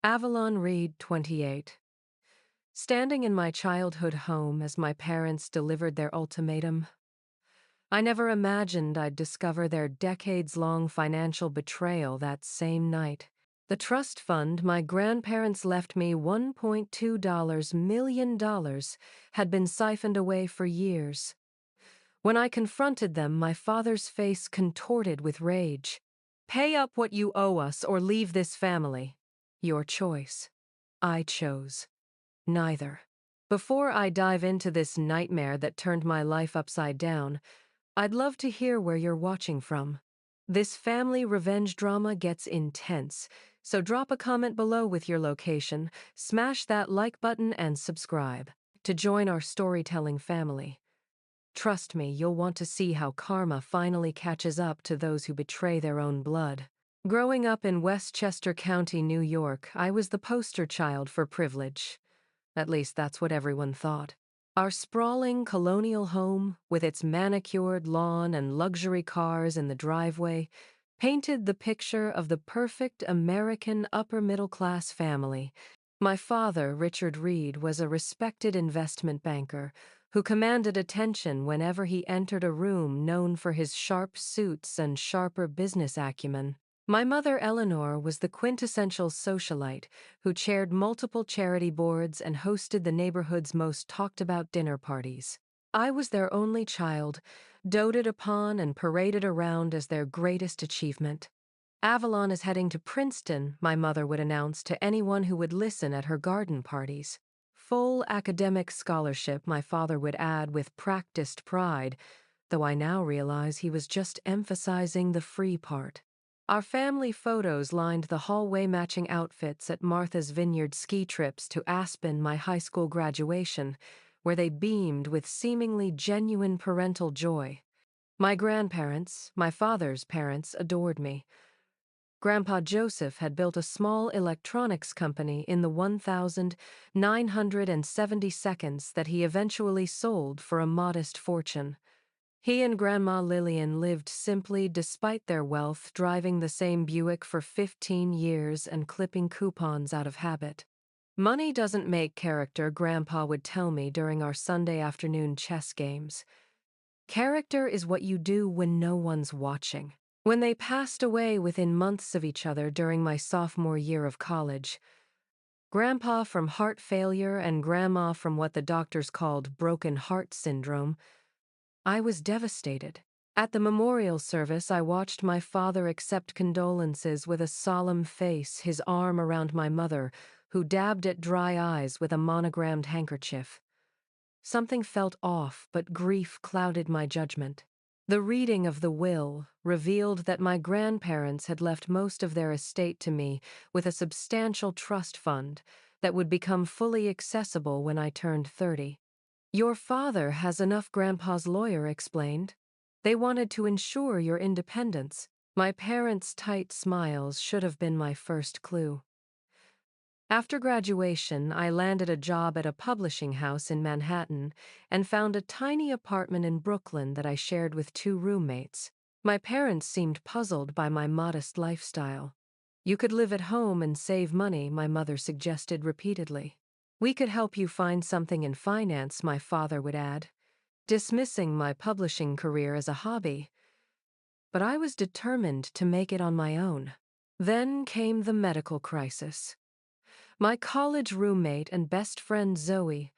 Avalon Reed, 28. Standing in my childhood home as my parents delivered their ultimatum, I never imagined I'd discover their decades-long financial betrayal that same night. The trust fund my grandparents left me $1.2 million had been siphoned away for years. When I confronted them, my father's face contorted with rage. "Pay up what you owe us or leave this family. Your choice." I chose neither. Before I dive into this nightmare that turned my life upside down, I'd love to hear where you're watching from. This family revenge drama gets intense, so drop a comment below with your location, smash that like button, and subscribe to join our storytelling family. Trust me, you'll want to see how karma finally catches up to those who betray their own blood. Growing up in Westchester County, New York, I was the poster child for privilege. At least that's what everyone thought. Our sprawling colonial home, with its manicured lawn and luxury cars in the driveway, painted the picture of the perfect American upper-middle-class family. My father, Richard Reed, was a respected investment banker who commanded attention whenever he entered a room known for his sharp suits and sharper business acumen. My mother, Eleanor, was the quintessential socialite who chaired multiple charity boards and hosted the neighborhood's most talked-about dinner parties. I was their only child, doted upon and paraded around as their greatest achievement. "Avalon is heading to Princeton," my mother would announce to anyone who would listen at her garden parties. "Full academic scholarship," my father would add with practiced pride, though I now realize he was just emphasizing the free part. Our family photos lined the hallway, matching outfits at Martha's Vineyard ski trips to Aspen, my high school graduation, where they beamed with seemingly genuine parental joy. My grandparents, my father's parents, adored me. Grandpa Joseph had built a small electronics company in the 1,970 seconds that he eventually sold for a modest fortune. He and Grandma Lillian lived simply despite their wealth, driving the same Buick for 15 years and clipping coupons out of habit. "Money doesn't make character," Grandpa would tell me during our Sunday afternoon chess games. "Character is what you do when no one's watching." When they passed away within months of each other during my sophomore year of college, Grandpa from heart failure and Grandma from what the doctors called broken heart syndrome, I was devastated. At the memorial service, I watched my father accept condolences with a solemn face, his arm around my mother, who dabbed at dry eyes with a monogrammed handkerchief. Something felt off, but grief clouded my judgment. The reading of the will revealed that my grandparents had left most of their estate to me with a substantial trust fund that would become fully accessible when I turned 30. "Your father has enough," Grandpa's lawyer explained. "They wanted to ensure your independence." My parents' tight smiles should have been my first clue. After graduation, I landed a job at a publishing house in Manhattan and found a tiny apartment in Brooklyn that I shared with 2 roommates. My parents seemed puzzled by my modest lifestyle. "You could live at home and save money," my mother suggested repeatedly. "We could help you find something in finance," my father would add, dismissing my publishing career as a hobby. But I was determined to make it on my own. Then came the medical crisis. My college roommate and best friend Zoe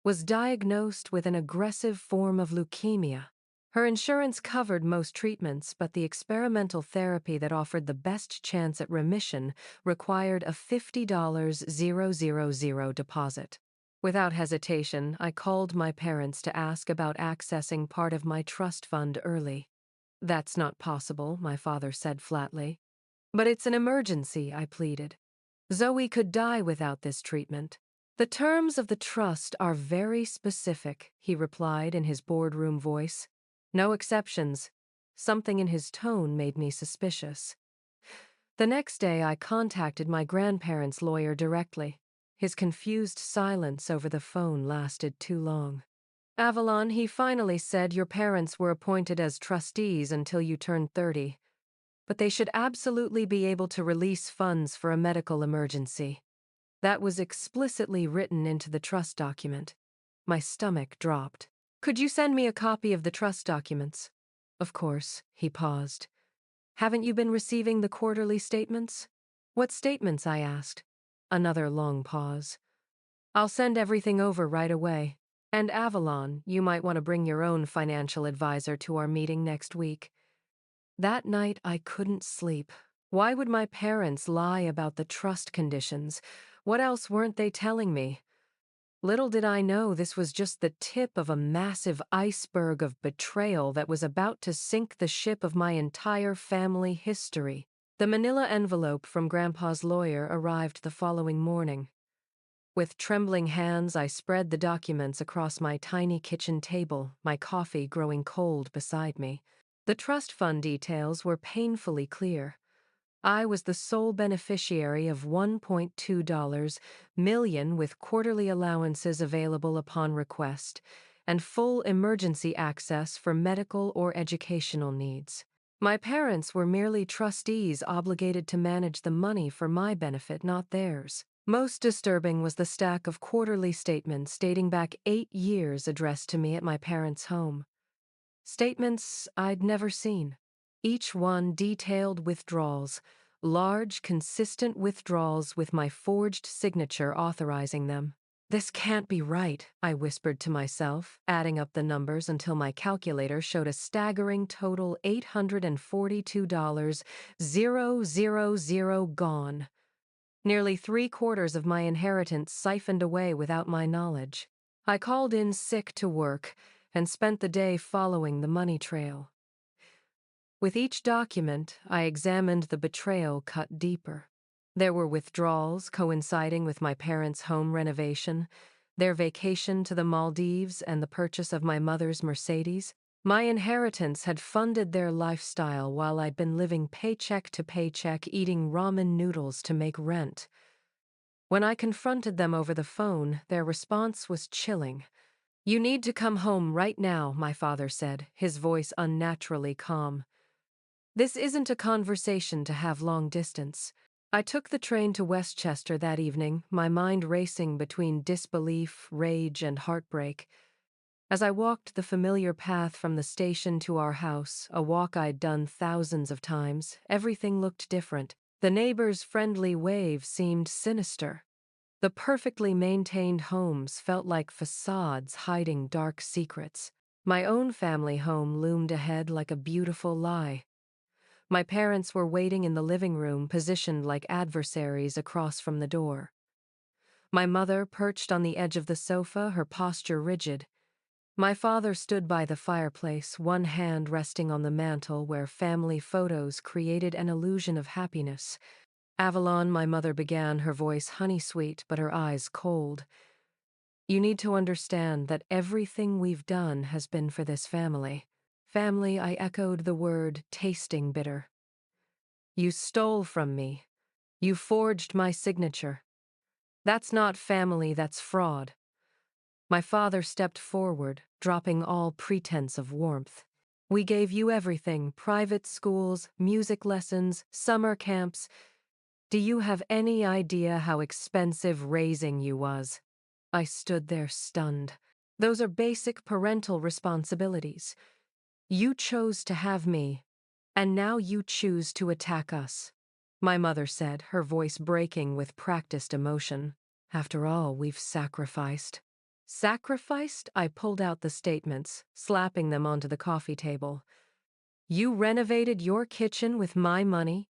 was diagnosed with an aggressive form of leukemia. Her insurance covered most treatments, but the experimental therapy that offered the best chance at remission required a $50,000 deposit. Without hesitation, I called my parents to ask about accessing part of my trust fund early. "That's not possible," my father said flatly. "But it's an emergency," I pleaded. "Zoe could die without this treatment." "The terms of the trust are very specific," he replied in his boardroom voice. "No exceptions." Something in his tone made me suspicious. The next day, I contacted my grandparents' lawyer directly. His confused silence over the phone lasted too long. "Avalon," he finally said, "your parents were appointed as trustees until you turned 30. But they should absolutely be able to release funds for a medical emergency." That was explicitly written into the trust document. My stomach dropped. Could you send me a copy of the trust documents? Of course, he paused. Haven't you been receiving the quarterly statements? What statements? I asked. Another long pause. I'll send everything over right away. And Avalon, you might want to bring your own financial advisor to our meeting next week. That night, I couldn't sleep. Why would my parents lie about the trust conditions? What else weren't they telling me? Little did I know this was just the tip of a massive iceberg of betrayal that was about to sink the ship of my entire family history. The manila envelope from Grandpa's lawyer arrived the following morning. With trembling hands, I spread the documents across my tiny kitchen table, my coffee growing cold beside me. The trust fund details were painfully clear. I was the sole beneficiary of $1.2 million with quarterly allowances available upon request and full emergency access for medical or educational needs. My parents were merely trustees obligated to manage the money for my benefit, not theirs. Most disturbing was the stack of quarterly statements dating back 8 years addressed to me at my parents' home. Statements I'd never seen. Each one detailed withdrawals, large, consistent withdrawals with my forged signature authorizing them. This can't be right, I whispered to myself, adding up the numbers until my calculator showed a staggering total $842,000 gone. Nearly 3/4 of my inheritance siphoned away without my knowledge. I called in sick to work and spent the day following the money trail. With each document, I examined the betrayal cut deeper. There were withdrawals coinciding with my parents' home renovation, their vacation to the Maldives, and the purchase of my mother's Mercedes. My inheritance had funded their lifestyle while I'd been living paycheck to paycheck, eating ramen noodles to make rent. When I confronted them over the phone, their response was chilling. "You need to come home right now," my father said, his voice unnaturally calm. "This isn't a conversation to have long distance." I took the train to Westchester that evening, my mind racing between disbelief, rage, and heartbreak. As I walked the familiar path from the station to our house, a walk I'd done thousands of times, everything looked different. The neighbors' friendly wave seemed sinister. The perfectly maintained homes felt like facades hiding dark secrets. My own family home loomed ahead like a beautiful lie. My parents were waiting in the living room, positioned like adversaries across from the door. My mother perched on the edge of the sofa, her posture rigid. My father stood by the fireplace, one hand resting on the mantel where family photos created an illusion of happiness. "Avalon," my mother began, her voice honey-sweet but her eyes cold. "You need to understand that everything we've done has been for this family." Family, I echoed the word, tasting bitter. "You stole from me. You forged my signature. That's not family, that's fraud." My father stepped forward, dropping all pretense of warmth. "We gave you everything: private schools, music lessons, summer camps. Do you have any idea how expensive raising you was?" I stood there stunned. "Those are basic parental responsibilities. You chose to have me, and now you choose to attack us," my mother said, her voice breaking with practiced emotion. "After all, we've sacrificed." "Sacrificed?" I pulled out the statements, slapping them onto the coffee table. "You renovated your kitchen with my money.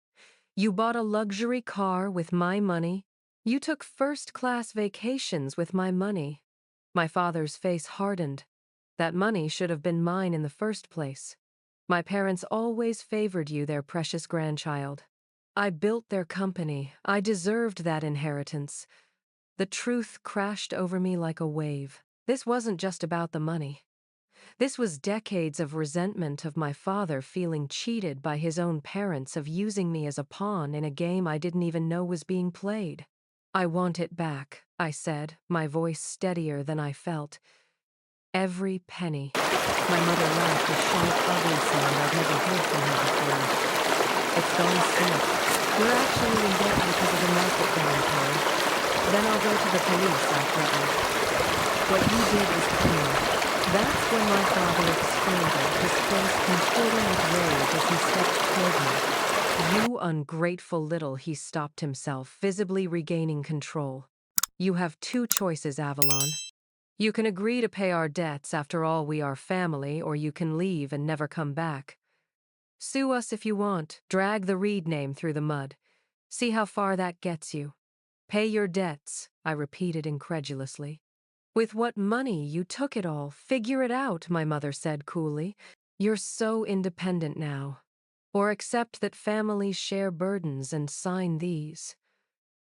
You bought a luxury car with my money. You took first-class vacations with my money." My father's face hardened. That money should have been mine in the first place. "My parents always favored you, their precious grandchild. I built their company. I deserved that inheritance." The truth crashed over me like a wave. This wasn't just about the money. This was decades of resentment of my father feeling cheated by his own parents, of using me as a pawn in a game I didn't even know was being played. "I want it back," I said, my voice steadier than I felt. "Every penny." My mother laughed a sharp, ugly sound I'd never heard from her before. "It's gone smooth. We're actually in debt because of the market downturn." Then the police after all. What you did was criminal. That's when my father exploded, his face contorting with rage as he stepped toward me. You ungrateful little, he stopped himself, visibly regaining control. You have two choices, Avalon. You can agree to pay our debts, after all we are family, or you can leave and never come back. Sue us if you want, drag the Reed name through the mud. See how far that gets you. Pay your debts, I repeated incredulously. With what money? You took it all. Figure it out, my mother said coolly. You're so independent now. Or accept that families share burdens and sign these.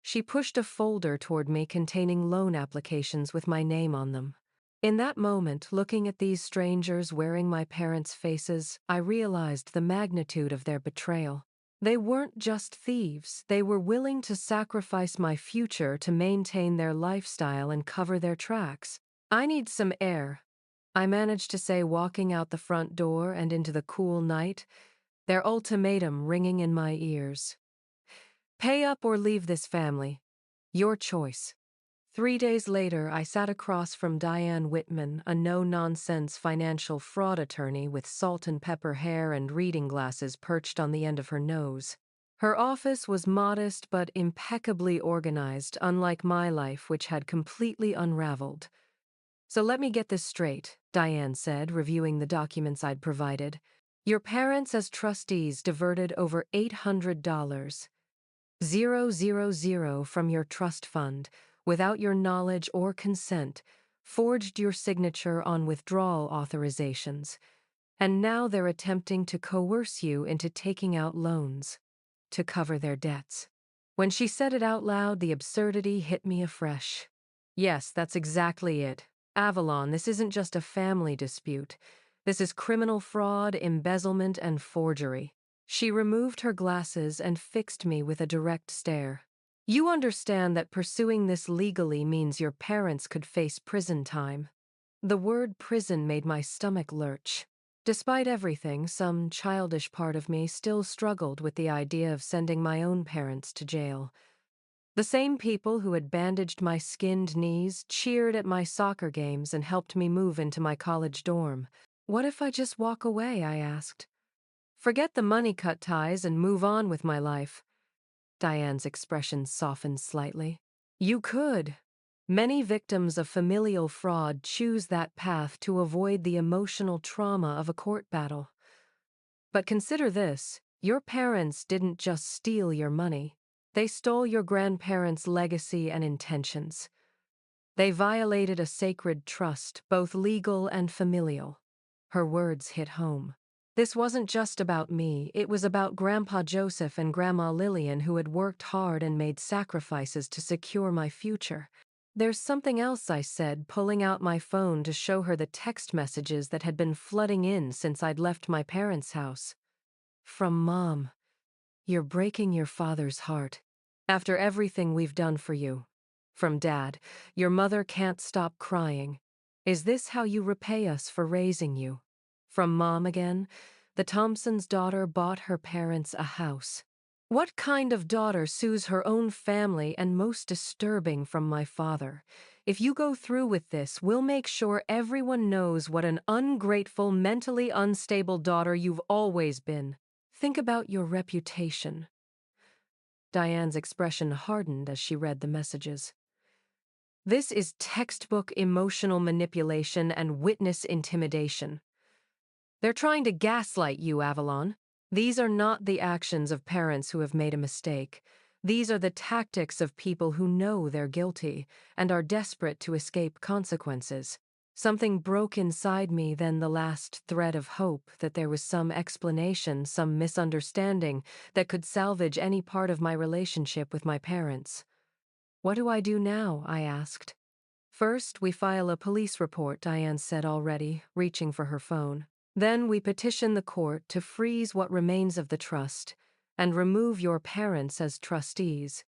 She pushed a folder toward me containing loan applications with my name on them. In that moment, looking at these strangers wearing my parents' faces, I realized the magnitude of their betrayal. They weren't just thieves, they were willing to sacrifice my future to maintain their lifestyle and cover their tracks. I need some air, I managed to say, walking out the front door and into the cool night, their ultimatum ringing in my ears. Pay up or leave this family. Your choice. 3 days later, I sat across from Diane Whitman, a no-nonsense financial fraud attorney with salt and pepper hair and reading glasses perched on the end of her nose. Her office was modest but impeccably organized, unlike my life, which had completely unraveled. So let me get this straight, Diane said, reviewing the documents I'd provided. Your parents as trustees diverted over $800, 000 from your trust fund, without your knowledge or consent, forged your signature on withdrawal authorizations, and now they're attempting to coerce you into taking out loans to cover their debts. When she said it out loud, the absurdity hit me afresh. Yes, that's exactly it. Avalon, this isn't just a family dispute. This is criminal fraud, embezzlement, and forgery. She removed her glasses and fixed me with a direct stare. You understand that pursuing this legally means your parents could face prison time. The word prison made my stomach lurch. Despite everything, some childish part of me still struggled with the idea of sending my own parents to jail. The same people who had bandaged my skinned knees, cheered at my soccer games, and helped me move into my college dorm. What if I just walk away, I asked. Forget the money-cut ties and move on with my life. Diane's expression softened slightly. You could. Many victims of familial fraud choose that path to avoid the emotional trauma of a court battle. But consider this, your parents didn't just steal your money. They stole your grandparents' legacy and intentions. They violated a sacred trust, both legal and familial. Her words hit home. This wasn't just about me, it was about Grandpa Joseph and Grandma Lillian, who had worked hard and made sacrifices to secure my future. There's something else, I said, pulling out my phone to show her the text messages that had been flooding in since I'd left my parents' house. From Mom. You're breaking your father's heart. After everything we've done for you. From Dad. Your mother can't stop crying. Is this how you repay us for raising you? From Mom again. The Thompsons' daughter bought her parents a house. What kind of daughter sues her own family? And most disturbing, from my father. If you go through with this, we'll make sure everyone knows what an ungrateful, mentally unstable daughter you've always been. Think about your reputation. Diane's expression hardened as she read the messages. This is textbook emotional manipulation and witness intimidation. They're trying to gaslight you, Avalon. These are not the actions of parents who have made a mistake. These are the tactics of people who know they're guilty and are desperate to escape consequences. Something broke inside me, then the last thread of hope that there was some explanation, some misunderstanding that could salvage any part of my relationship with my parents. What do I do now? I asked. First, we file a police report, Diane said already, reaching for her phone. Then we petition the court to freeze what remains of the trust and remove your parents as trustees.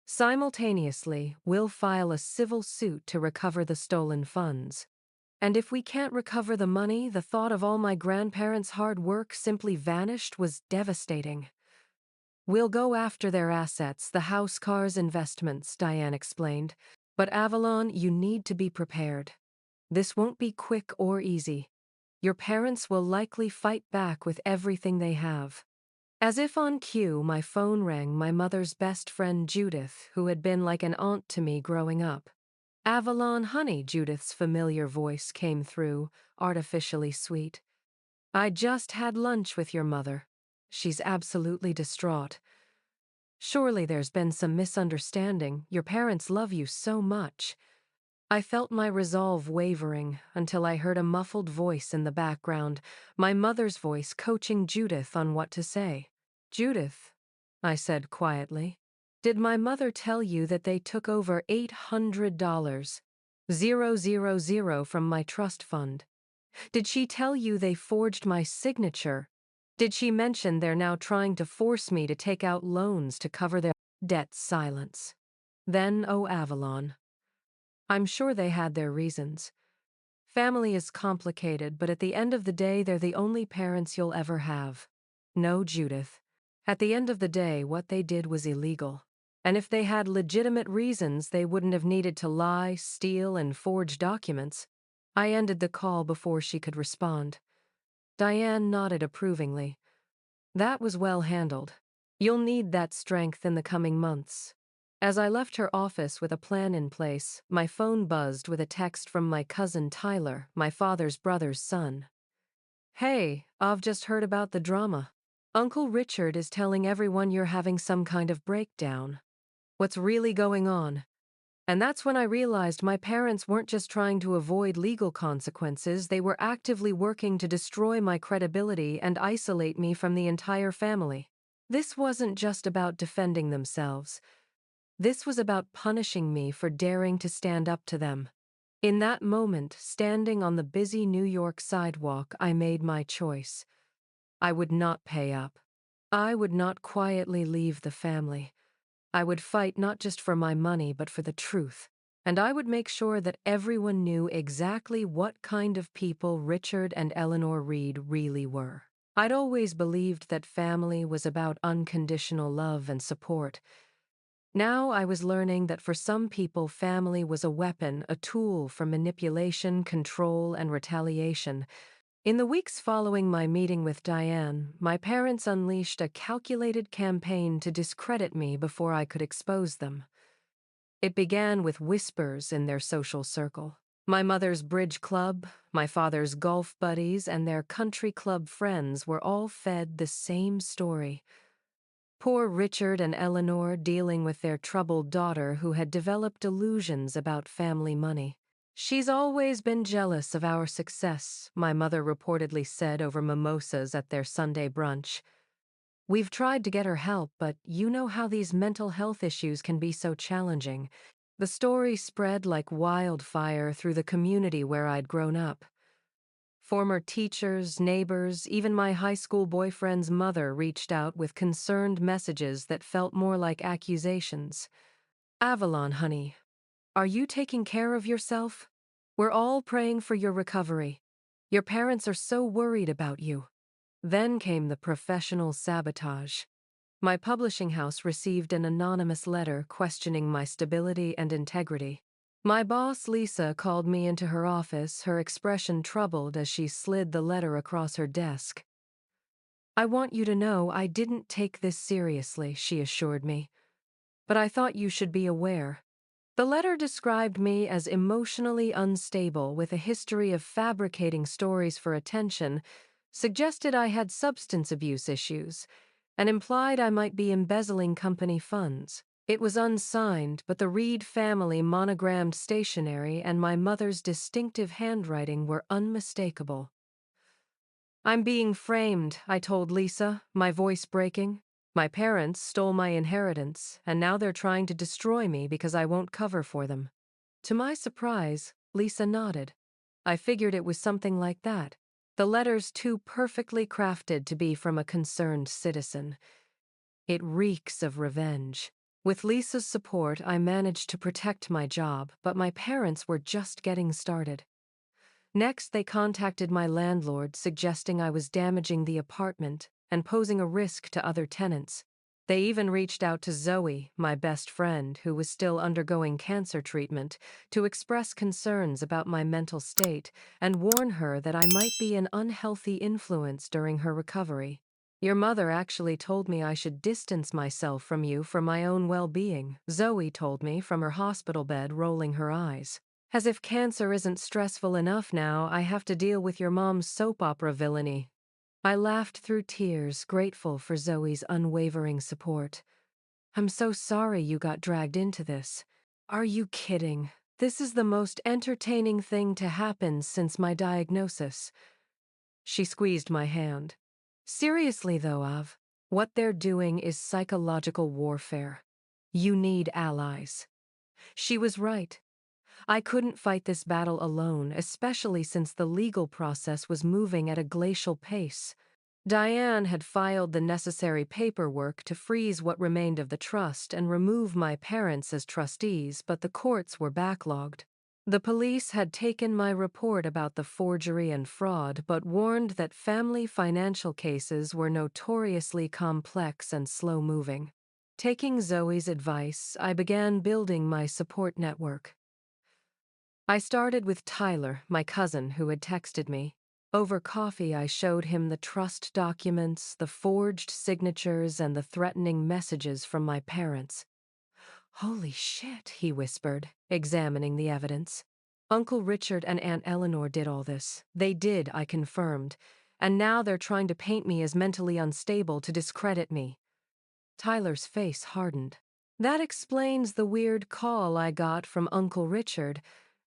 Simultaneously, we'll file a civil suit to recover the stolen funds. And if we can't recover the money, the thought of all my grandparents' hard work simply vanished was devastating. We'll go after their assets, the house, cars, investments, Diane explained. But Avalon, you need to be prepared. This won't be quick or easy. Your parents will likely fight back with everything they have. As if on cue, my phone rang, my mother's best friend Judith, who had been like an aunt to me growing up. Avalon, honey, Judith's familiar voice came through, artificially sweet. I just had lunch with your mother. She's absolutely distraught. Surely there's been some misunderstanding. Your parents love you so much. I felt my resolve wavering until I heard a muffled voice in the background, my mother's voice coaching Judith on what to say. Judith, I said quietly, did my mother tell you that they took over $800, 000 from my trust fund? Did she tell you they forged my signature? Did she mention they're now trying to force me to take out loans to cover their debts? Silence. Then, oh Avalon. I'm sure they had their reasons. Family is complicated, but at the end of the day, they're the only parents you'll ever have. No, Judith. At the end of the day, what they did was illegal. And if they had legitimate reasons, they wouldn't have needed to lie, steal, and forge documents. I ended the call before she could respond. Diane nodded approvingly. That was well handled. You'll need that strength in the coming months. As I left her office with a plan in place, my phone buzzed with a text from my cousin Tyler, my father's brother's son. Hey, I've just heard about the drama. Uncle Richard is telling everyone you're having some kind of breakdown. What's really going on? And that's when I realized my parents weren't just trying to avoid legal consequences, they were actively working to destroy my credibility and isolate me from the entire family. This wasn't just about defending themselves. This was about punishing me for daring to stand up to them. In that moment, standing on the busy New York sidewalk, I made my choice. I would not pay up. I would not quietly leave the family. I would fight not just for my money, but for the truth. And I would make sure that everyone knew exactly what kind of people Richard and Eleanor Reed really were. I'd always believed that family was about unconditional love and support. Now I was learning that for some people, family was a weapon, a tool for manipulation, control, and retaliation. In the weeks following my meeting with Diane, my parents unleashed a calculated campaign to discredit me before I could expose them. It began with whispers in their social circle. My mother's bridge club, my father's golf buddies, and their country club friends were all fed the same story. Poor Richard and Eleanor dealing with their troubled daughter who had developed delusions about family money. She's always been jealous of our success, my mother reportedly said over mimosas at their Sunday brunch. We've tried to get her help, but you know how these mental health issues can be so challenging. The story spread like wildfire through the community where I'd grown up. Former teachers, neighbors, even my high school boyfriend's mother reached out with concerned messages that felt more like accusations. Avalon, honey, are you taking care of yourself? We're all praying for your recovery. Your parents are so worried about you. Then came the professional sabotage. My publishing house received an anonymous letter questioning my stability and integrity. My boss, Lisa, called me into her office, her expression troubled as she slid the letter across her desk. I want you to know I didn't take this seriously, she assured me. But I thought you should be aware. The letter described me as emotionally unstable with a history of fabricating stories for attention, suggested I had substance abuse issues, and implied I might be embezzling company funds. It was unsigned, but the Reed family monogrammed stationery and my mother's distinctive handwriting were unmistakable. I'm being framed, I told Lisa, my voice breaking. My parents stole my inheritance, and now they're trying to destroy me because I won't cover for them. To my surprise, Lisa nodded. I figured it was something like that. The letter's too perfectly crafted to be from a concerned citizen. It reeks of revenge. With Lisa's support, I managed to protect my job, but my parents were just getting started. Next, they contacted my landlord, suggesting I was damaging the apartment and posing a risk to other tenants. They even reached out to Zoe, my best friend, who was still undergoing cancer treatment, to express concerns about my mental state and warn her that I might be an unhealthy influence during her recovery. Your mother actually told me I should distance myself from you for my own well-being, Zoe told me from her hospital bed, rolling her eyes. As if cancer isn't stressful enough now, I have to deal with your mom's soap opera villainy. I laughed through tears, grateful for Zoe's unwavering support. I'm so sorry you got dragged into this. Are you kidding? This is the most entertaining thing to happen since my diagnosis. She squeezed my hand. Seriously though, Av, what they're doing is psychological warfare. You need allies. She was right. I couldn't fight this battle alone, especially since the legal process was moving at a glacial pace. Diane had filed the necessary paperwork to freeze what remained of the trust and remove my parents as trustees, but the courts were backlogged. The police had taken my report about the forgery and fraud, but warned that family financial cases were notoriously complex and slow-moving. Taking Zoe's advice, I began building my support network. I started with Tyler, my cousin, who had texted me. Over coffee, I showed him the trust documents, the forged signatures, and the threatening messages from my parents. Holy shit, he whispered, examining the evidence. Uncle Richard and Aunt Eleanor did all this. They did, I confirmed. And now they're trying to paint me as mentally unstable to discredit me. Tyler's face hardened. That explains the weird call I got from Uncle Richard,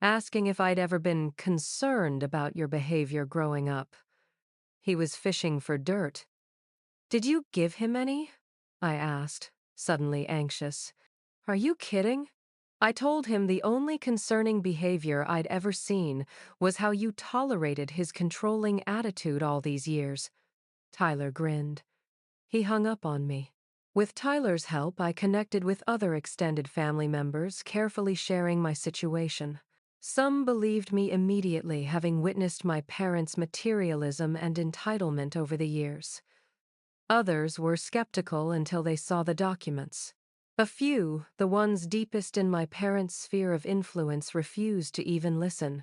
asking if I'd ever been concerned about your behavior growing up. He was fishing for dirt. Did you give him any? I asked, suddenly anxious. Are you kidding? I told him the only concerning behavior I'd ever seen was how you tolerated his controlling attitude all these years. Tyler grinned. He hung up on me. With Tyler's help, I connected with other extended family members, carefully sharing my situation. Some believed me immediately, having witnessed my parents' materialism and entitlement over the years. Others were skeptical until they saw the documents. A few, the ones deepest in my parents' sphere of influence, refused to even listen.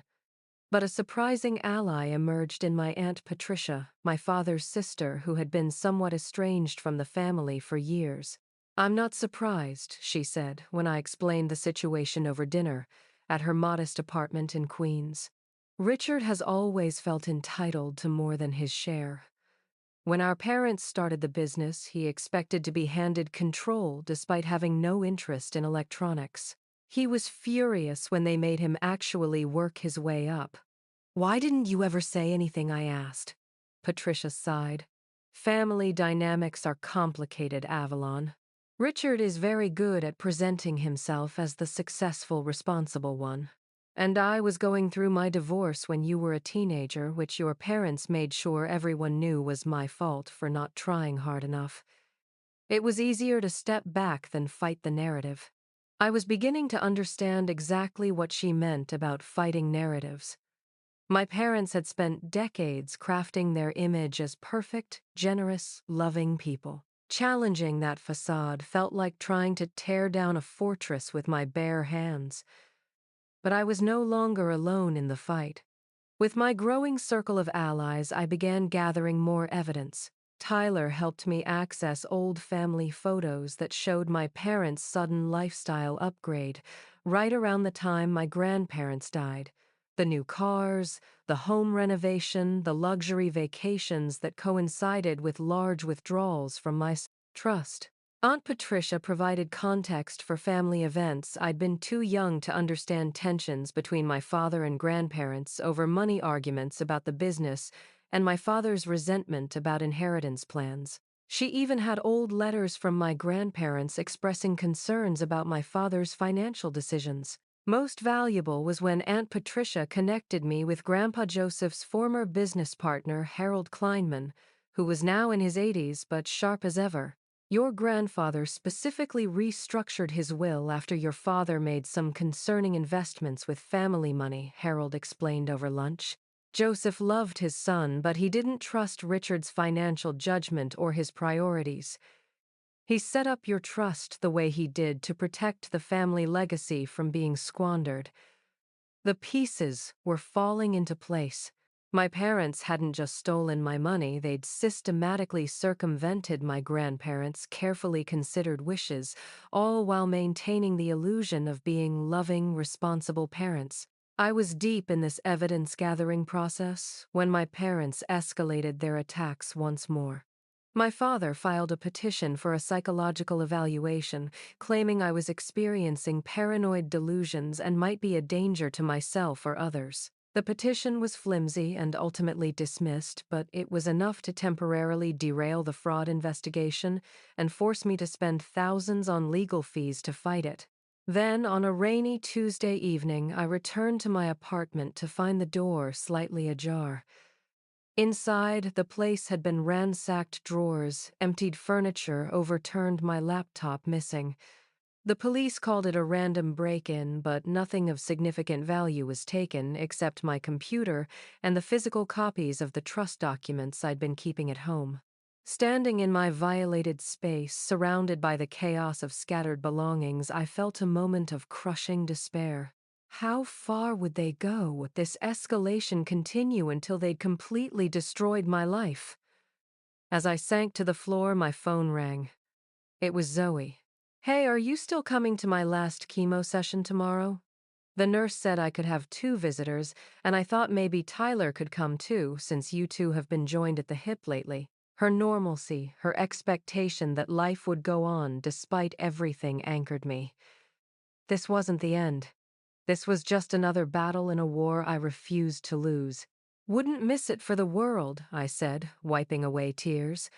But a surprising ally emerged in my Aunt Patricia, my father's sister, who had been somewhat estranged from the family for years. I'm not surprised, she said, when I explained the situation over dinner, at her modest apartment in Queens. Richard has always felt entitled to more than his share. When our parents started the business, he expected to be handed control despite having no interest in electronics. He was furious when they made him actually work his way up. Why didn't you ever say anything, I asked. Patricia sighed. Family dynamics are complicated, Avalon. Richard is very good at presenting himself as the successful, responsible one. And I was going through my divorce when you were a teenager, which your parents made sure everyone knew was my fault for not trying hard enough. It was easier to step back than fight the narrative. I was beginning to understand exactly what she meant about fighting narratives. My parents had spent decades crafting their image as perfect, generous, loving people. Challenging that façade felt like trying to tear down a fortress with my bare hands. But I was no longer alone in the fight. With my growing circle of allies, I began gathering more evidence. Tyler helped me access old family photos that showed my parents' sudden lifestyle upgrade, right around the time my grandparents died. The new cars, the home renovation, the luxury vacations that coincided with large withdrawals from my trust. Aunt Patricia provided context for family events. I'd been too young to understand tensions between my father and grandparents over money arguments about the business and my father's resentment about inheritance plans. She even had old letters from my grandparents expressing concerns about my father's financial decisions. Most valuable was when Aunt Patricia connected me with Grandpa Joseph's former business partner, Harold Kleinman, who was now in his 80s but sharp as ever. Your grandfather specifically restructured his will after your father made some concerning investments with family money, Harold explained over lunch. Joseph loved his son, but he didn't trust Richard's financial judgment or his priorities. He set up your trust the way he did to protect the family legacy from being squandered. The pieces were falling into place. My parents hadn't just stolen my money, they'd systematically circumvented my grandparents' carefully considered wishes, all while maintaining the illusion of being loving, responsible parents. I was deep in this evidence-gathering process when my parents escalated their attacks once more. My father filed a petition for a psychological evaluation, claiming I was experiencing paranoid delusions and might be a danger to myself or others. The petition was flimsy and ultimately dismissed, but it was enough to temporarily derail the fraud investigation and force me to spend thousands on legal fees to fight it. Then, on a rainy Tuesday evening, I returned to my apartment to find the door slightly ajar. Inside, the place had been ransacked drawers, emptied furniture, overturned, my laptop missing. The police called it a random break-in, but nothing of significant value was taken except my computer and the physical copies of the trust documents I'd been keeping at home. Standing in my violated space, surrounded by the chaos of scattered belongings, I felt a moment of crushing despair. How far would they go? Would this escalation continue until they'd completely destroyed my life? As I sank to the floor, my phone rang. It was Zoe. "Hey, are you still coming to my last chemo session tomorrow?" The nurse said I could have 2 visitors, and I thought maybe Tyler could come too, since you two have been joined at the hip lately. Her normalcy, her expectation that life would go on despite everything anchored me. This wasn't the end. This was just another battle in a war I refused to lose. "Wouldn't miss it for the world," I said, wiping away tears.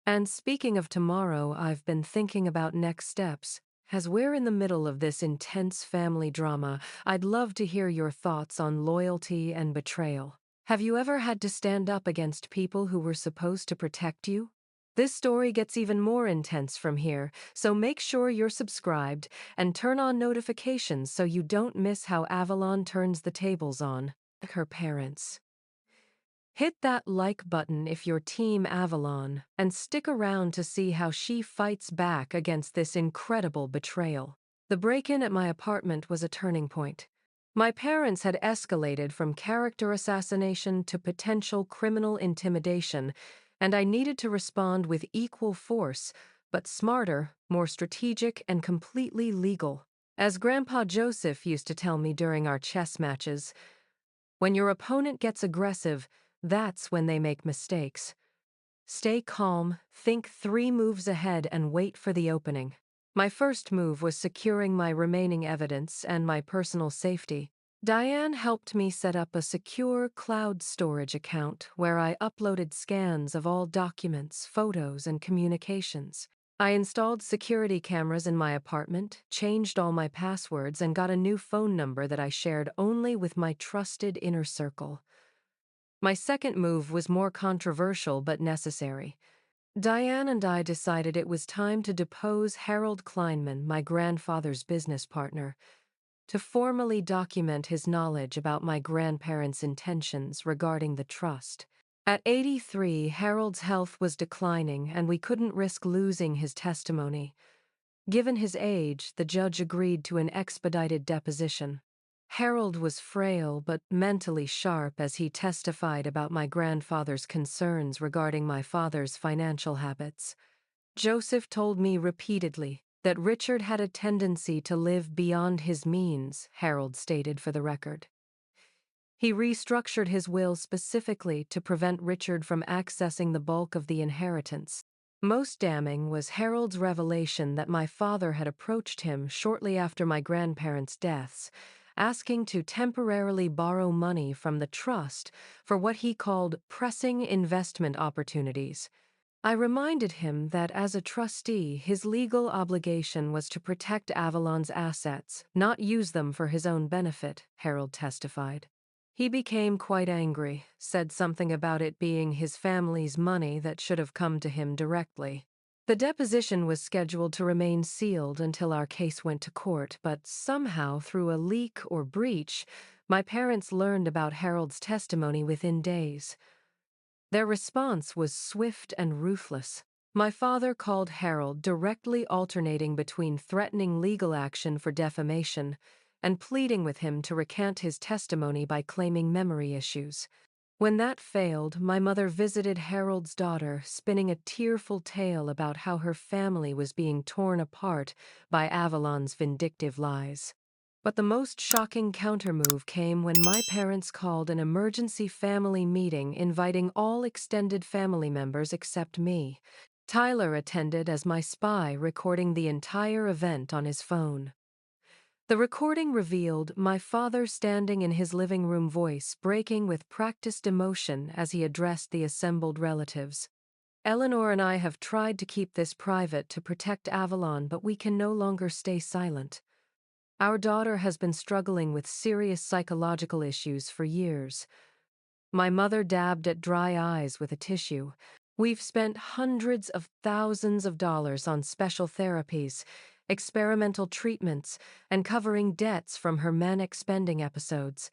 "And speaking of tomorrow, I've been thinking about next steps. As we're in the middle of this intense family drama, I'd love to hear your thoughts on loyalty and betrayal. Have you ever had to stand up against people who were supposed to protect you? This story gets even more intense from here, so make sure you're subscribed and turn on notifications so you don't miss how Avalon turns the tables on her parents." Hit that like button if you're Team Avalon, and stick around to see how she fights back against this incredible betrayal. The break-in at my apartment was a turning point. My parents had escalated from character assassination to potential criminal intimidation, and I needed to respond with equal force, but smarter, more strategic, and completely legal. As Grandpa Joseph used to tell me during our chess matches, when your opponent gets aggressive, that's when they make mistakes. Stay calm, think 3 moves ahead, and wait for the opening. My first move was securing my remaining evidence and my personal safety. Diane helped me set up a secure cloud storage account where I uploaded scans of all documents, photos, and communications. I installed security cameras in my apartment, changed all my passwords, and got a new phone number that I shared only with my trusted inner circle. My second move was more controversial but necessary. Diane and I decided it was time to depose Harold Kleinman, my grandfather's business partner, to formally document his knowledge about my grandparents' intentions regarding the trust. At 83, Harold's health was declining, and we couldn't risk losing his testimony. Given his age, the judge agreed to an expedited deposition. Harold was frail but mentally sharp as he testified about my grandfather's concerns regarding my father's financial habits. Joseph told me repeatedly that Richard had a tendency to live beyond his means, Harold stated for the record. He restructured his will specifically to prevent Richard from accessing the bulk of the inheritance. Most damning was Harold's revelation that my father had approached him shortly after my grandparents' deaths, asking to temporarily borrow money from the trust for what he called pressing investment opportunities. I reminded him that as a trustee, his legal obligation was to protect Avalon's assets, not use them for his own benefit, Harold testified. He became quite angry, said something about it being his family's money that should have come to him directly. The deposition was scheduled to remain sealed until our case went to court, but somehow, through a leak or breach, my parents learned about Harold's testimony within days. Their response was swift and ruthless. My father called Harold, directly alternating between threatening legal action for defamation and pleading with him to recant his testimony by claiming memory issues. When that failed, my mother visited Harold's daughter, spinning a tearful tale about how her family was being torn apart by Avalon's vindictive lies. But the most shocking countermove came when my parents called an emergency family meeting inviting all extended family members except me. Tyler attended as my spy, recording the entire event on his phone. The recording revealed my father standing in his living room, voice breaking with practiced emotion as he addressed the assembled relatives. Eleanor and I have tried to keep this private to protect Avalon, but we can no longer stay silent. Our daughter has been struggling with serious psychological issues for years. My mother dabbed at dry eyes with a tissue. We've spent hundreds of thousands of dollars on special therapies, experimental treatments, and covering debts from her manic spending episodes.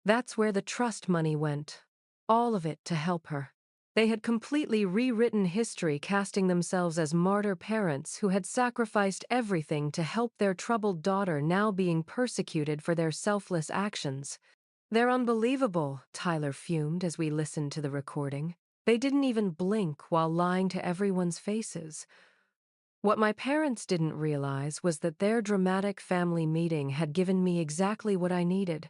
That's where the trust money went. All of it to help her. They had completely rewritten history, casting themselves as martyr parents who had sacrificed everything to help their troubled daughter, now being persecuted for their selfless actions. "They're unbelievable," Tyler fumed as we listened to the recording. "They didn't even blink while lying to everyone's faces." What my parents didn't realize was that their dramatic family meeting had given me exactly what I needed: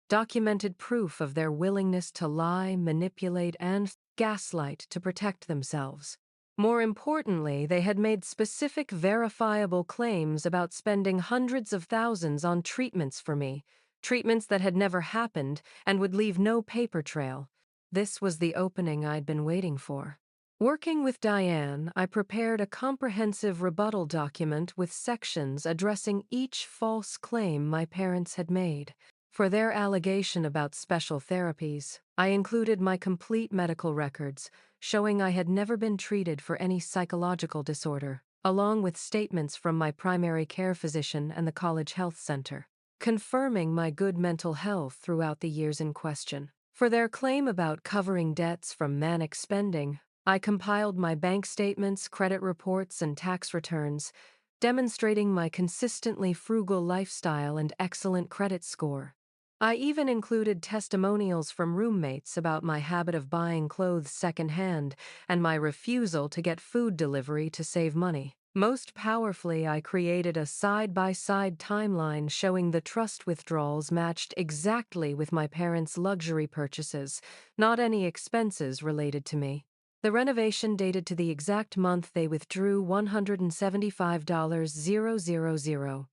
documented proof of their willingness to lie, manipulate, and gaslight to protect themselves. More importantly, they had made specific, verifiable claims about spending hundreds of thousands on treatments for me, treatments that had never happened and would leave no paper trail. This was the opening I'd been waiting for. Working with Diane, I prepared a comprehensive rebuttal document with sections addressing each false claim my parents had made. For their allegation about special therapies, I included my complete medical records, showing I had never been treated for any psychological disorder, along with statements from my primary care physician and the college health center, confirming my good mental health throughout the years in question. For their claim about covering debts from manic spending, I compiled my bank statements, credit reports, and tax returns, demonstrating my consistently frugal lifestyle and excellent credit score. I even included testimonials from roommates about my habit of buying clothes secondhand and my refusal to get food delivery to save money. Most powerfully, I created a side-by-side timeline showing the trust withdrawals matched exactly with my parents' luxury purchases, not any expenses related to me. The renovation dated to the exact month they withdrew $175,000.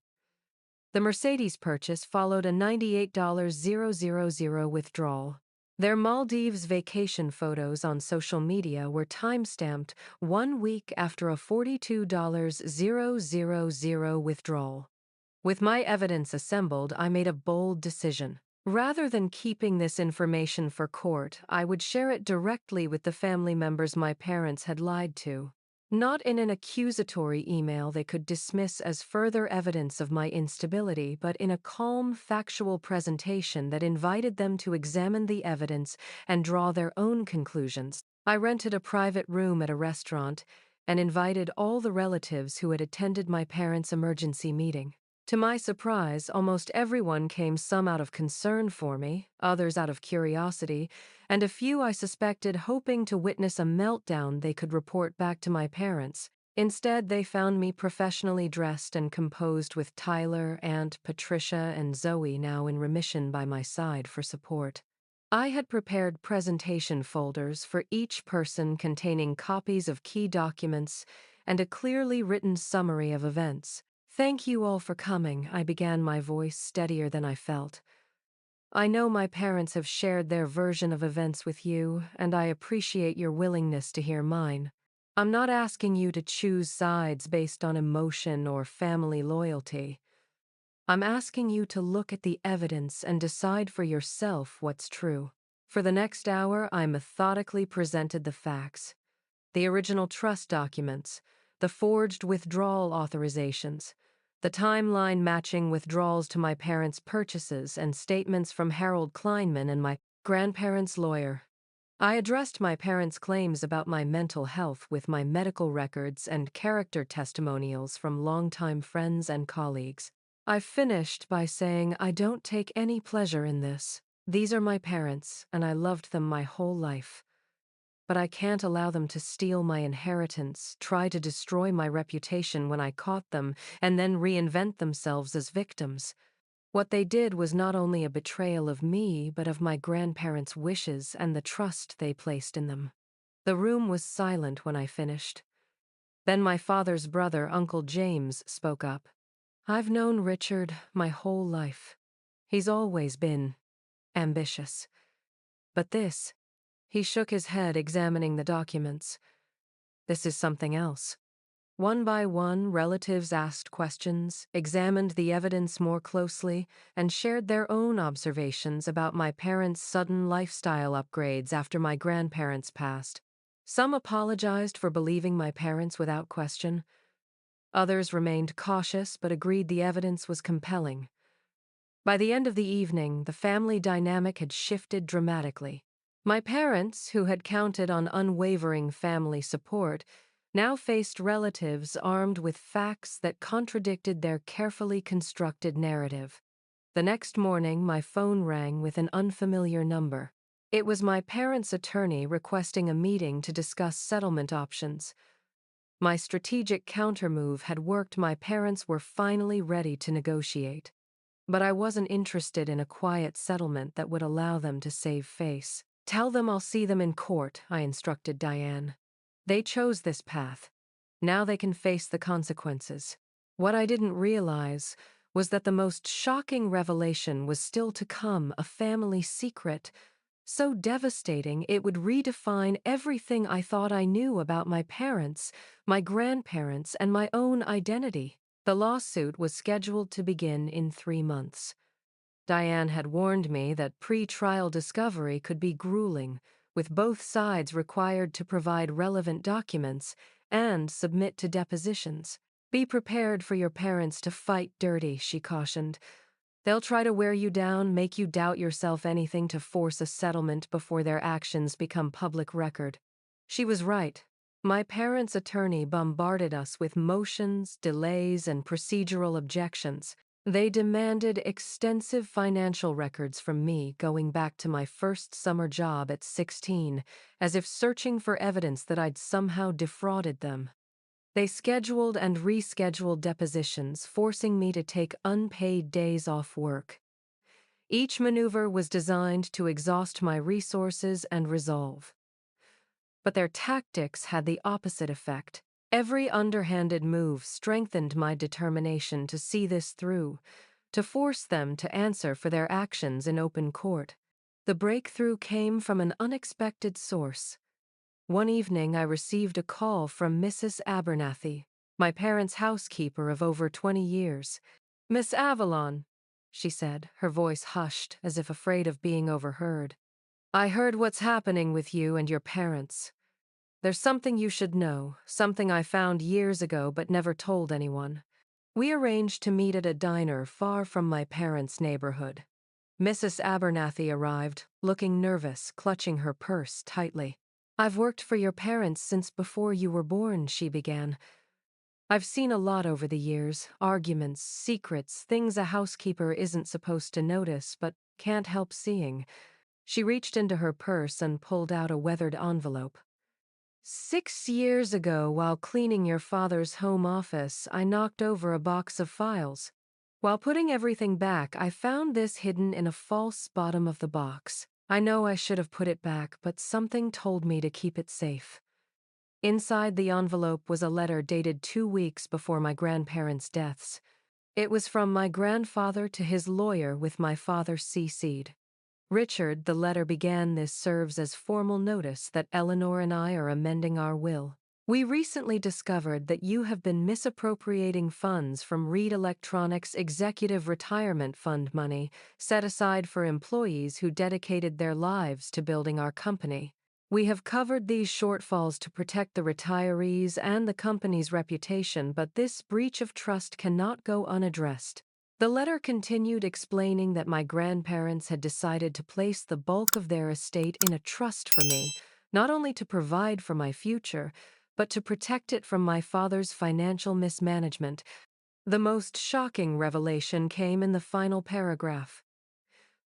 The Mercedes purchase followed a $98,000 withdrawal. Their Maldives vacation photos on social media were timestamped 1 week after a $42,000 withdrawal. With my evidence assembled, I made a bold decision. Rather than keeping this information for court, I would share it directly with the family members my parents had lied to. Not in an accusatory email they could dismiss as further evidence of my instability, but in a calm, factual presentation that invited them to examine the evidence and draw their own conclusions. I rented a private room at a restaurant and invited all the relatives who had attended my parents' emergency meeting. To my surprise, almost everyone came, some out of concern for me, others out of curiosity, and a few I suspected hoping to witness a meltdown they could report back to my parents. Instead, they found me professionally dressed and composed, with Tyler, Aunt Patricia, and Zoe now in remission by my side for support. I had prepared presentation folders for each person containing copies of key documents and a clearly written summary of events. "Thank you all for coming," I began, my voice steadier than I felt. "I know my parents have shared their version of events with you, and I appreciate your willingness to hear mine. I'm not asking you to choose sides based on emotion or family loyalty. I'm asking you to look at the evidence and decide for yourself what's true." For the next hour, I methodically presented the facts: the original trust documents, the forged withdrawal authorizations, the timeline matching withdrawals to my parents' purchases, and statements from Harold Kleinman and my grandparents' lawyer. I addressed my parents' claims about my mental health with my medical records and character testimonials from longtime friends and colleagues. I finished by saying I don't take any pleasure in this. These are my parents, and I loved them my whole life. But I can't allow them to steal my inheritance, try to destroy my reputation when I caught them, and then reinvent themselves as victims. What they did was not only a betrayal of me, but of my grandparents' wishes and the trust they placed in them. The room was silent when I finished. Then my father's brother, Uncle James, spoke up. I've known Richard my whole life. He's always been ambitious. But this, he shook his head, examining the documents. This is something else. One by one, relatives asked questions, examined the evidence more closely, and shared their own observations about my parents' sudden lifestyle upgrades after my grandparents passed. Some apologized for believing my parents without question. Others remained cautious but agreed the evidence was compelling. By the end of the evening, the family dynamic had shifted dramatically. My parents, who had counted on unwavering family support, now faced relatives armed with facts that contradicted their carefully constructed narrative. The next morning, my phone rang with an unfamiliar number. It was my parents' attorney requesting a meeting to discuss settlement options. My strategic countermove had worked. My parents were finally ready to negotiate. But I wasn't interested in a quiet settlement that would allow them to save face. Tell them I'll see them in court, I instructed Diane. They chose this path. Now they can face the consequences. What I didn't realize was that the most shocking revelation was still to come, a family secret, so devastating it would redefine everything I thought I knew about my parents, my grandparents, and my own identity. The lawsuit was scheduled to begin in 3 months. Diane had warned me that pre-trial discovery could be grueling, with both sides required to provide relevant documents and submit to depositions. Be prepared for your parents to fight dirty, she cautioned. They'll try to wear you down, make you doubt yourself, anything to force a settlement before their actions become public record. She was right. My parents' attorney bombarded us with motions, delays, and procedural objections. They demanded extensive financial records from me going back to my first summer job at 16, as if searching for evidence that I'd somehow defrauded them. They scheduled and rescheduled depositions, forcing me to take unpaid days off work. Each maneuver was designed to exhaust my resources and resolve. But their tactics had the opposite effect. Every underhanded move strengthened my determination to see this through, to force them to answer for their actions in open court. The breakthrough came from an unexpected source. One evening, I received a call from Mrs. Abernathy, my parents' housekeeper of over 20 years. "Miss Avalon," she said, her voice hushed as if afraid of being overheard. "I heard what's happening with you and your parents. There's something you should know, something I found years ago but never told anyone." We arranged to meet at a diner far from my parents' neighborhood. Mrs. Abernathy arrived, looking nervous, clutching her purse tightly. "I've worked for your parents since before you were born," she began. "I've seen a lot over the years, arguments, secrets, things a housekeeper isn't supposed to notice but can't help seeing." She reached into her purse and pulled out a weathered envelope. "6 years ago, while cleaning your father's home office, I knocked over a box of files. While putting everything back, I found this hidden in a false bottom of the box. I know I should have put it back, but something told me to keep it safe." Inside the envelope was a letter dated 2 weeks before my grandparents' deaths. It was from my grandfather to his lawyer, with my father CC'd. "Richard," the letter began, "this serves as formal notice that Eleanor and I are amending our will. We recently discovered that you have been misappropriating funds from Reed Electronics' executive retirement fund money set aside for employees who dedicated their lives to building our company. We have covered these shortfalls to protect the retirees and the company's reputation, but this breach of trust cannot go unaddressed. The letter continued explaining that my grandparents had decided to place the bulk of their estate in a trust for me, not only to provide for my future, but to protect it from my father's financial mismanagement. The most shocking revelation came in the final paragraph.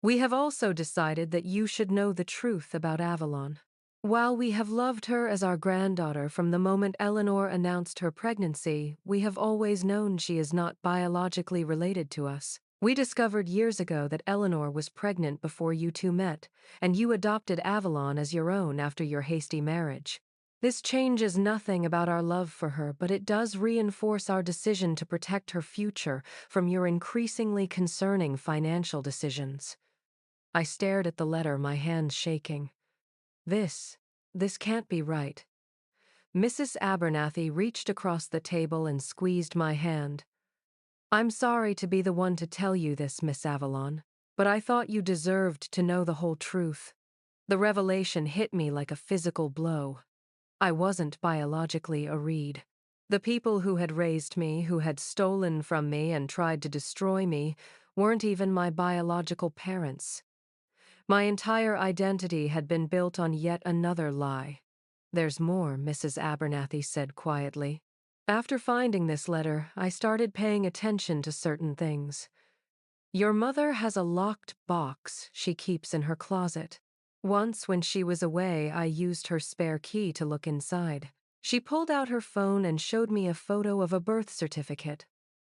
We have also decided that you should know the truth about Avalon. While we have loved her as our granddaughter from the moment Eleanor announced her pregnancy, we have always known she is not biologically related to us. We discovered years ago that Eleanor was pregnant before you two met, and you adopted Avalon as your own after your hasty marriage. This changes nothing about our love for her, but it does reinforce our decision to protect her future from your increasingly concerning financial decisions. I stared at the letter, my hands shaking. This can't be right. Mrs. Abernathy reached across the table and squeezed my hand. I'm sorry to be the one to tell you this, Miss Avalon, but I thought you deserved to know the whole truth. The revelation hit me like a physical blow. I wasn't biologically a Reed. The people who had raised me, who had stolen from me and tried to destroy me, weren't even my biological parents. My entire identity had been built on yet another lie. There's more, Mrs. Abernathy said quietly. After finding this letter, I started paying attention to certain things. Your mother has a locked box she keeps in her closet. Once, when she was away, I used her spare key to look inside. She pulled out her phone and showed me a photo of a birth certificate.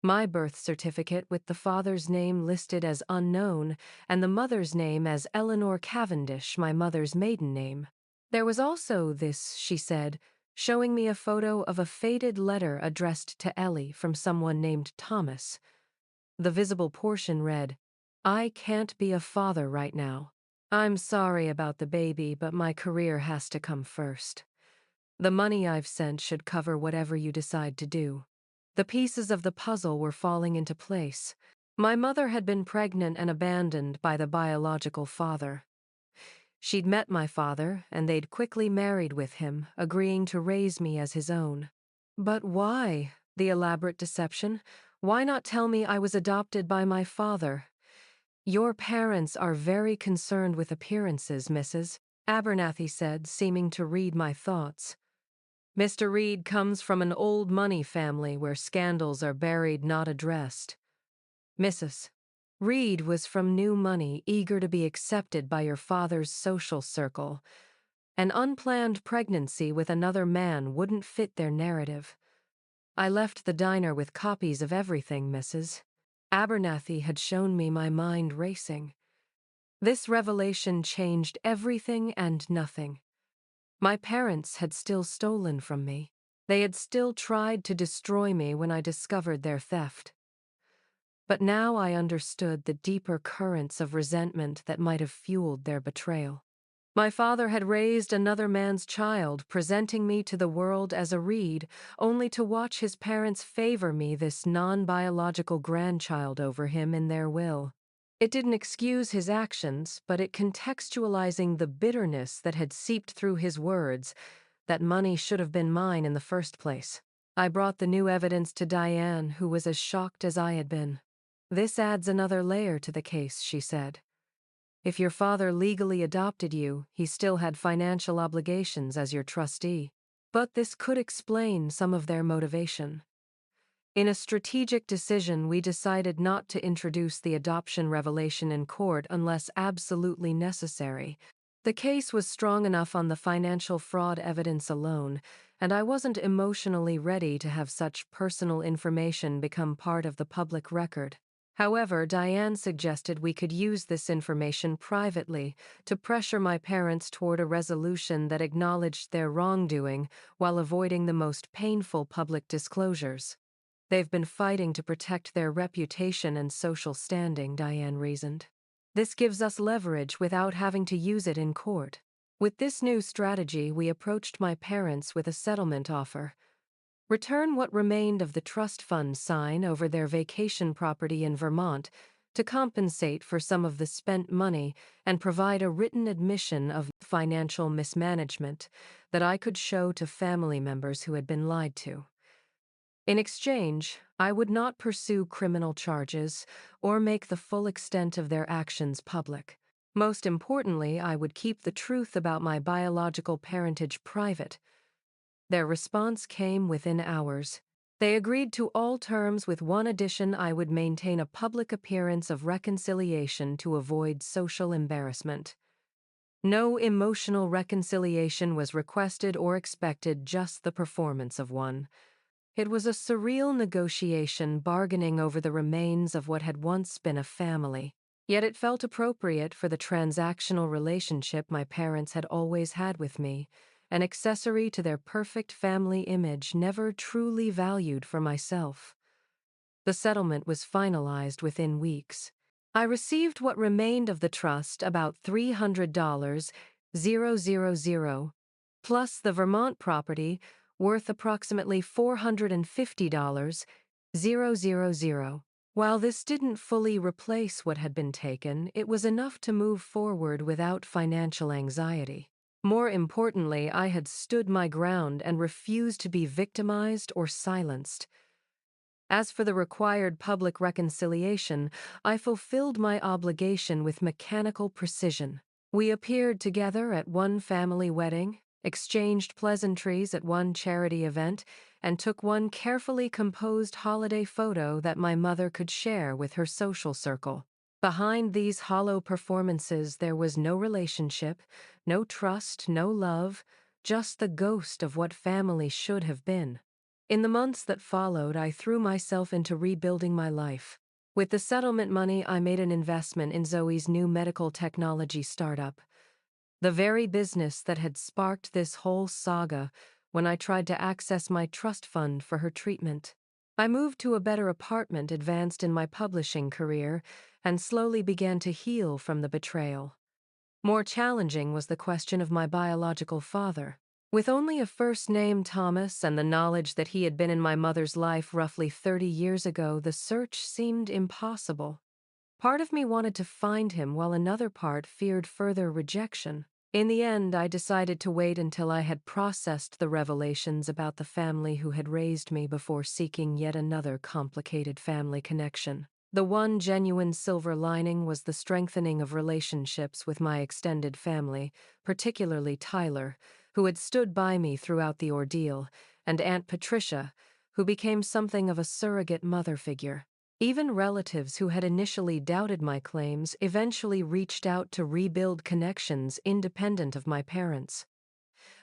My birth certificate with the father's name listed as unknown and the mother's name as Eleanor Cavendish, my mother's maiden name. There was also this, she said, showing me a photo of a faded letter addressed to Ellie from someone named Thomas. The visible portion read, I can't be a father right now. I'm sorry about the baby, but my career has to come first. The money I've sent should cover whatever you decide to do. The pieces of the puzzle were falling into place. My mother had been pregnant and abandoned by the biological father. She'd met my father, and they'd quickly married with him, agreeing to raise me as his own. But why? The elaborate deception? Why not tell me I was adopted by my father? Your parents are very concerned with appearances, Mrs. Abernathy said, seeming to read my thoughts. Mr. Reed comes from an old money family where scandals are buried, not addressed. Mrs. Reed was from new money, eager to be accepted by your father's social circle. An unplanned pregnancy with another man wouldn't fit their narrative. I left the diner with copies of everything, Mrs. Abernathy had shown me, my mind racing. This revelation changed everything and nothing. My parents had still stolen from me. They had still tried to destroy me when I discovered their theft. But now I understood the deeper currents of resentment that might have fueled their betrayal. My father had raised another man's child, presenting me to the world as a Reed, only to watch his parents favor me, this non-biological grandchild, over him in their will. It didn't excuse his actions, but it contextualizing the bitterness that had seeped through his words, that money should have been mine in the first place. I brought the new evidence to Diane, who was as shocked as I had been. This adds another layer to the case, she said. If your father legally adopted you, he still had financial obligations as your trustee. But this could explain some of their motivation. In a strategic decision, we decided not to introduce the adoption revelation in court unless absolutely necessary. The case was strong enough on the financial fraud evidence alone, and I wasn't emotionally ready to have such personal information become part of the public record. However, Diane suggested we could use this information privately to pressure my parents toward a resolution that acknowledged their wrongdoing while avoiding the most painful public disclosures. They've been fighting to protect their reputation and social standing, Diane reasoned. This gives us leverage without having to use it in court. With this new strategy, we approached my parents with a settlement offer. Return what remained of the trust fund sign over their vacation property in Vermont to compensate for some of the spent money and provide a written admission of financial mismanagement that I could show to family members who had been lied to. In exchange, I would not pursue criminal charges or make the full extent of their actions public. Most importantly, I would keep the truth about my biological parentage private. Their response came within hours. They agreed to all terms with one addition: I would maintain a public appearance of reconciliation to avoid social embarrassment. No emotional reconciliation was requested or expected, just the performance of one. It was a surreal negotiation, bargaining over the remains of what had once been a family. Yet it felt appropriate for the transactional relationship my parents had always had with me, an accessory to their perfect family image, never truly valued for myself. The settlement was finalized within weeks. I received what remained of the trust, about $300, plus the Vermont property, worth approximately $450, While this didn't fully replace what had been taken, it was enough to move forward without financial anxiety. More importantly, I had stood my ground and refused to be victimized or silenced. As for the required public reconciliation, I fulfilled my obligation with mechanical precision. We appeared together at one family wedding, exchanged pleasantries at one charity event, and took one carefully composed holiday photo that my mother could share with her social circle. Behind these hollow performances, there was no relationship, no trust, no love, just the ghost of what family should have been. In the months that followed, I threw myself into rebuilding my life. With the settlement money, I made an investment in Zoe's new medical technology startup, the very business that had sparked this whole saga when I tried to access my trust fund for her treatment. I moved to a better apartment, advanced in my publishing career, and slowly began to heal from the betrayal. More challenging was the question of my biological father. With only a first name, Thomas, and the knowledge that he had been in my mother's life roughly 30 years ago, the search seemed impossible. Part of me wanted to find him, while another part feared further rejection. In the end, I decided to wait until I had processed the revelations about the family who had raised me before seeking yet another complicated family connection. The one genuine silver lining was the strengthening of relationships with my extended family, particularly Tyler, who had stood by me throughout the ordeal, and Aunt Patricia, who became something of a surrogate mother figure. Even relatives who had initially doubted my claims eventually reached out to rebuild connections independent of my parents.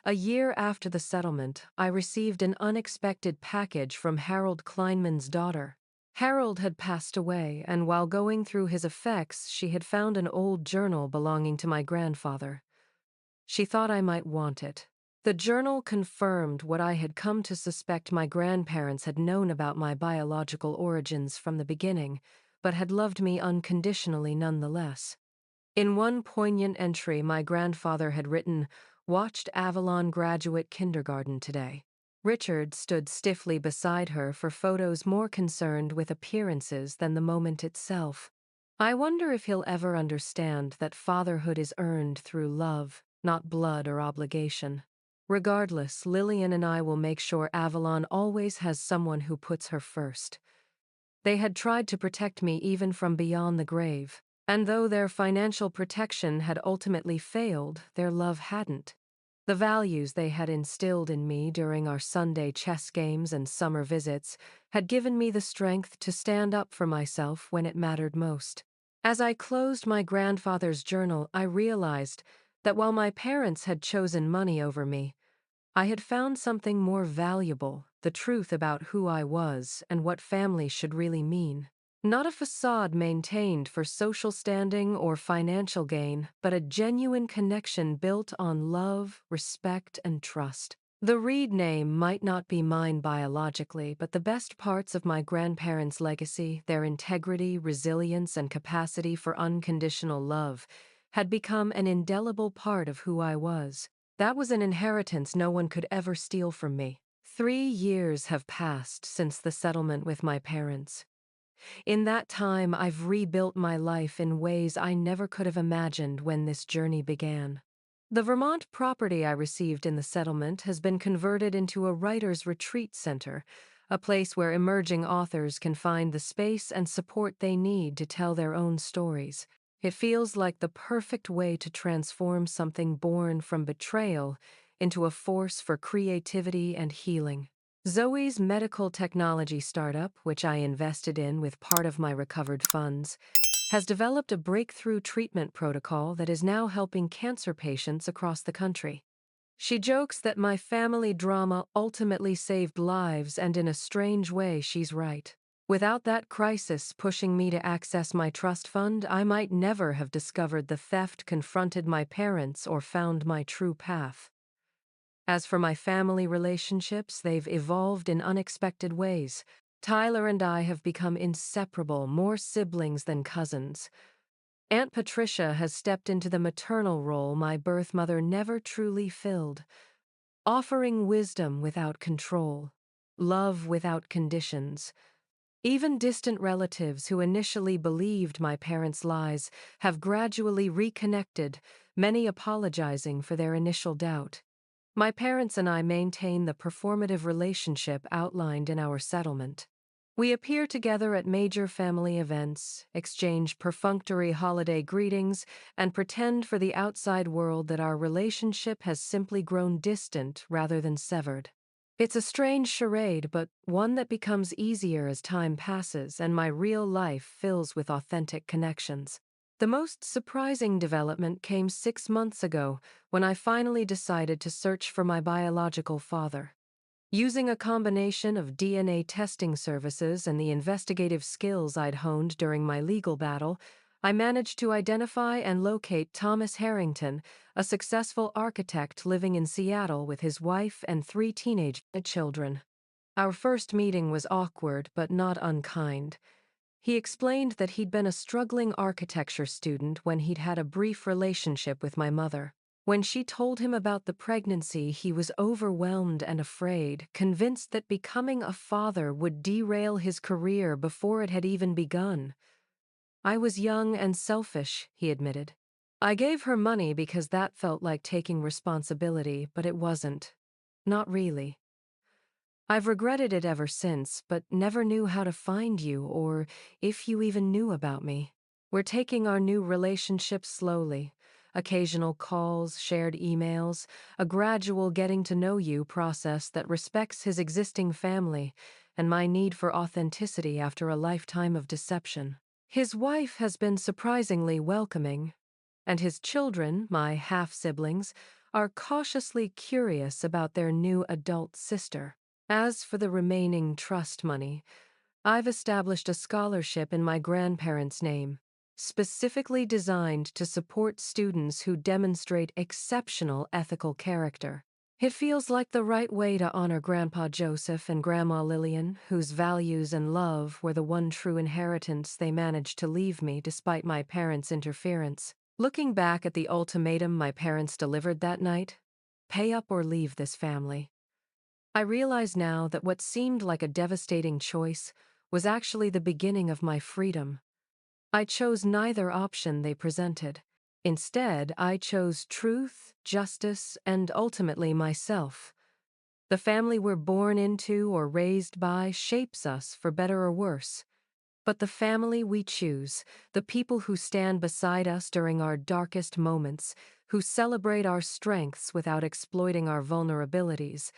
A year after the settlement, I received an unexpected package from Harold Kleinman's daughter. Harold had passed away, and while going through his effects, she had found an old journal belonging to my grandfather. She thought I might want it. The journal confirmed what I had come to suspect: my grandparents had known about my biological origins from the beginning, but had loved me unconditionally nonetheless. In one poignant entry, my grandfather had written, "Watched Avalon graduate kindergarten today." Richard stood stiffly beside her for photos, more concerned with appearances than the moment itself. I wonder if he'll ever understand that fatherhood is earned through love, not blood or obligation. Regardless, Lillian and I will make sure Avalon always has someone who puts her first. They had tried to protect me even from beyond the grave, and though their financial protection had ultimately failed, their love hadn't. The values they had instilled in me during our Sunday chess games and summer visits had given me the strength to stand up for myself when it mattered most. As I closed my grandfather's journal, I realized that while my parents had chosen money over me, I had found something more valuable: the truth about who I was and what family should really mean. Not a facade maintained for social standing or financial gain, but a genuine connection built on love, respect, and trust. The Reed name might not be mine biologically, but the best parts of my grandparents' legacy, their integrity, resilience, and capacity for unconditional love, had become an indelible part of who I was. That was an inheritance no one could ever steal from me. 3 years have passed since the settlement with my parents. In that time, I've rebuilt my life in ways I never could have imagined when this journey began. The Vermont property I received in the settlement has been converted into a writer's retreat center, a place where emerging authors can find the space and support they need to tell their own stories. It feels like the perfect way to transform something born from betrayal into a force for creativity and healing. Zoe's medical technology startup, which I invested in with part of my recovered funds, has developed a breakthrough treatment protocol that is now helping cancer patients across the country. She jokes that my family drama ultimately saved lives, and in a strange way, she's right. Without that crisis pushing me to access my trust fund, I might never have discovered the theft, confronted my parents, or found my true path. As for my family relationships, they've evolved in unexpected ways. Tyler and I have become inseparable, more siblings than cousins. Aunt Patricia has stepped into the maternal role my birth mother never truly filled, offering wisdom without control, love without conditions. Even distant relatives who initially believed my parents' lies have gradually reconnected, many apologizing for their initial doubt. My parents and I maintain the performative relationship outlined in our settlement. We appear together at major family events, exchange perfunctory holiday greetings, and pretend for the outside world that our relationship has simply grown distant rather than severed. It's a strange charade, but one that becomes easier as time passes and my real life fills with authentic connections. The most surprising development came 6 months ago when I finally decided to search for my biological father. Using a combination of DNA testing services and the investigative skills I'd honed during my legal battle, I managed to identify and locate Thomas Harrington, a successful architect living in Seattle with his wife and 3 teenage children. Our first meeting was awkward but not unkind. He explained that he'd been a struggling architecture student when he'd had a brief relationship with my mother. When she told him about the pregnancy, he was overwhelmed and afraid, convinced that becoming a father would derail his career before it had even begun. I was young and selfish, he admitted. I gave her money because that felt like taking responsibility, but it wasn't. Not really. I've regretted it ever since, but never knew how to find you or if you even knew about me. We're taking our new relationship slowly. Occasional calls, shared emails, a gradual getting to know you process that respects his existing family and my need for authenticity after a lifetime of deception. His wife has been surprisingly welcoming, and his children, my half-siblings, are cautiously curious about their new adult sister. As for the remaining trust money, I've established a scholarship in my grandparents' name, specifically designed to support students who demonstrate exceptional ethical character. It feels like the right way to honor Grandpa Joseph and Grandma Lillian, whose values and love were the one true inheritance they managed to leave me despite my parents' interference. Looking back at the ultimatum my parents delivered that night, pay up or leave this family, I realize now that what seemed like a devastating choice was actually the beginning of my freedom. I chose neither option they presented. Instead, I chose truth, justice, and ultimately myself. The family we're born into or raised by shapes us for better or worse. But the family we choose, the people who stand beside us during our darkest moments, who celebrate our strengths without exploiting our vulnerabilities,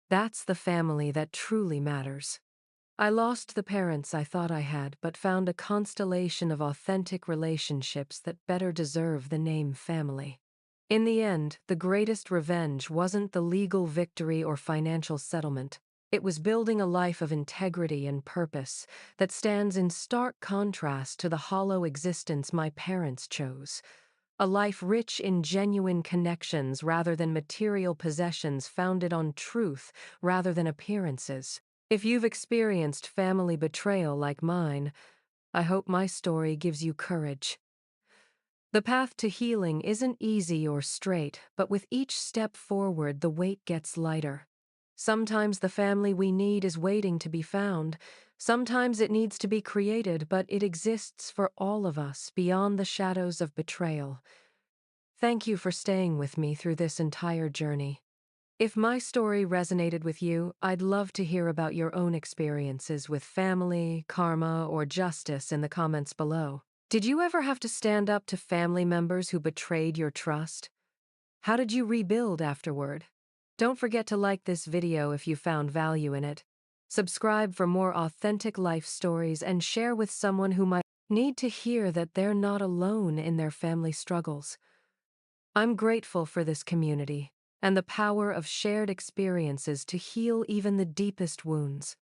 that's the family that truly matters. I lost the parents I thought I had, but found a constellation of authentic relationships that better deserve the name family. In the end, the greatest revenge wasn't the legal victory or financial settlement. It was building a life of integrity and purpose that stands in stark contrast to the hollow existence my parents chose. A life rich in genuine connections rather than material possessions, founded on truth rather than appearances. If you've experienced family betrayal like mine, I hope my story gives you courage. The path to healing isn't easy or straight, but with each step forward, the weight gets lighter. Sometimes the family we need is waiting to be found. Sometimes it needs to be created, but it exists for all of us beyond the shadows of betrayal. Thank you for staying with me through this entire journey. If my story resonated with you, I'd love to hear about your own experiences with family, karma, or justice in the comments below. Did you ever have to stand up to family members who betrayed your trust? How did you rebuild afterward? Don't forget to like this video if you found value in it. Subscribe for more authentic life stories and share with someone who might need to hear that they're not alone in their family struggles. I'm grateful for this community and the power of shared experiences to heal even the deepest wounds.